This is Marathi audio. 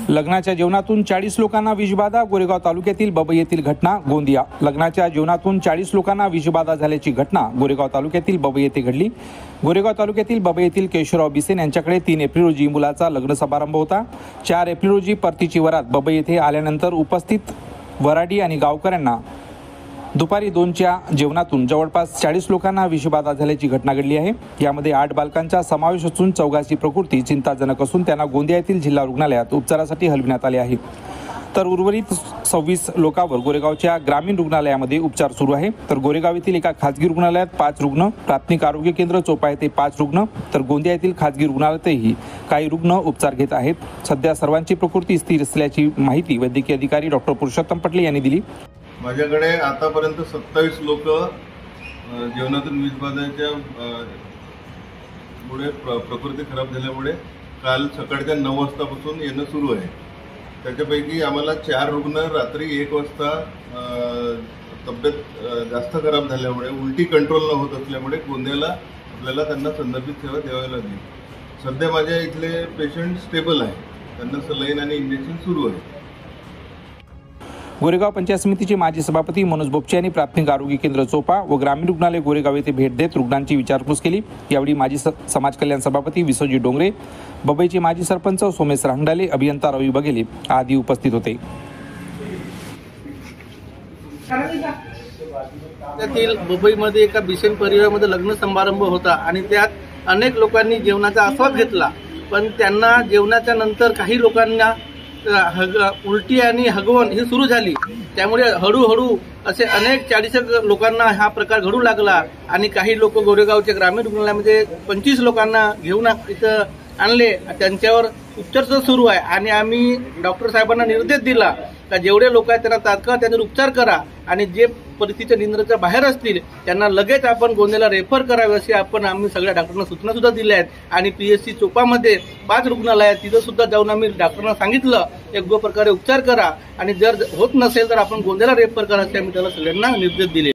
लग्नाच्या जेवणातून 40 लोकांना विषबाधा, गोरेगाव तालुक्यातील बबई येथील घटना गोंदिया। लग्नाच्या जेवणातून 40 लोकांना विषबाधा झाल्याची घटना गोरेगाव तालुक्यातील बबई येथे घडली। गोरेगाव तालुक्यातील बबई येथील केशवराव बिसेन यांच्याकडे 3 एप्रिल रोजी मुलाचा लग्न समारंभ होता। 4 एप्रिल रोजी परतीची वरात बबई येथे आल्यानंतर उपस्थित वराडी आणि गावकऱ्यांना दुपारी 2च्या जेवणातून जवळपास 40 लोकांना विषबाधा झाल्याची घटना घडली आहे। यामध्ये 8 बालकांचा समावेश असून 4घांची प्रकृती चिंताजनक असून त्यांना गोंदिया येथील जिल्हा रुग्णालयात उपचारासाठी हलविण्यात आले आहे। तर उर्वरित 26 लोकांवर गोरेगावच्या ग्रामीण रुग्णालयामध्ये उपचार सुरू आहे। तर गोरेगाव येथील एका खासगी रुग्णालयात 5 रुग्ण, प्राथमिक आरोग्य केंद्र चोपा येथे 5 रुग्ण, तर गोंदिया येथील खासगी रुग्णालयातही काही रुग्ण उपचार घेत आहेत। सध्या सर्वांची प्रकृती स्थिर असल्याची माहिती वैद्यकीय अधिकारी डॉक्टर पुरुषोत्तम पटले यांनी दिली। माझ्याकडे आतापर्यंत 27 लोक जेवणातून विषबाधेच्या मुळे प्रकृती खराब झाल्यामुळे काल सकाळच्या 9 वाजतापासून येणं सुरू आहे। त्याच्यापैकी आम्हाला 4 रुग्ण रात्री 1 वाजता तब्येत जास्त खराब झाल्यामुळे उलटी कंट्रोल न होत असल्यामुळे गोंदियाला आपल्याला त्यांना संदर्भित सेवा द्यावी लागली। सध्या माझ्या इथले पेशंट स्टेबल आहे, त्यांना सलाईन आणि इंजेक्शन सुरू आहे। गोरेगाव पंचायत समितीचे माजी सभापती मनोज बोपचे यांनी प्राथमिक आरोग्य केंद्र चोपा व ग्रामीण रुग्णालय गोरेगाव येथे भेट देत रुग्णांची विचारपूस केली। यावेळी माजी समाज कल्याण सभापती विश्वजित डोंगरे, बबईचे माजी सरपंच सोमेश रांडाले, अभियंता रवी बघेले आदी उपस्थित होते। त्यातील बबईमध्ये एका बिसेन परिवारामध्ये लग्न समारंभ होता आणि त्यात अनेक लोकांनी जेवणाचा आस्वाद घेतला, पण त्यांना जेवणाच्या नंतर काही लोकांना उलटी आणि हगवण ही सुरू झाली। त्यामुळे हळूहळू असे अनेक 40 लोकांना हा प्रकार घडू लागला आणि काही लोक गोरेगावच्या ग्रामीण रुग्णालयामध्ये 25 लोकांना घेऊन इथं आणले। त्यांच्यावर उपचार सुरू आहे आणि आम्ही डॉक्टर साहेबांना निर्देश दिला का जेवढे लोक आहेत त्यांना तात्काळ त्यांच्यावर उपचार करा आणि जे परिस्थितीच्या नियंत्रणाच्या बाहेर असतील त्यांना लगेच आपण गोंदियाला रेफर करावे अशी आम्ही सगळ्या डॉक्टरांना सूचना सुद्धा दिल्या आहेत। आणि PSC चोपामध्ये 5 रुग्णालय आहेत, तिथं सुद्धा जाऊन आम्ही डॉक्टरांना सांगितलं योग्य प्रकारे उपचार करा आणि जर होत नसेल तर आपण गोंदियाला रेफर करा असे आम्ही त्याला सगळ्यांना निर्देश दिले।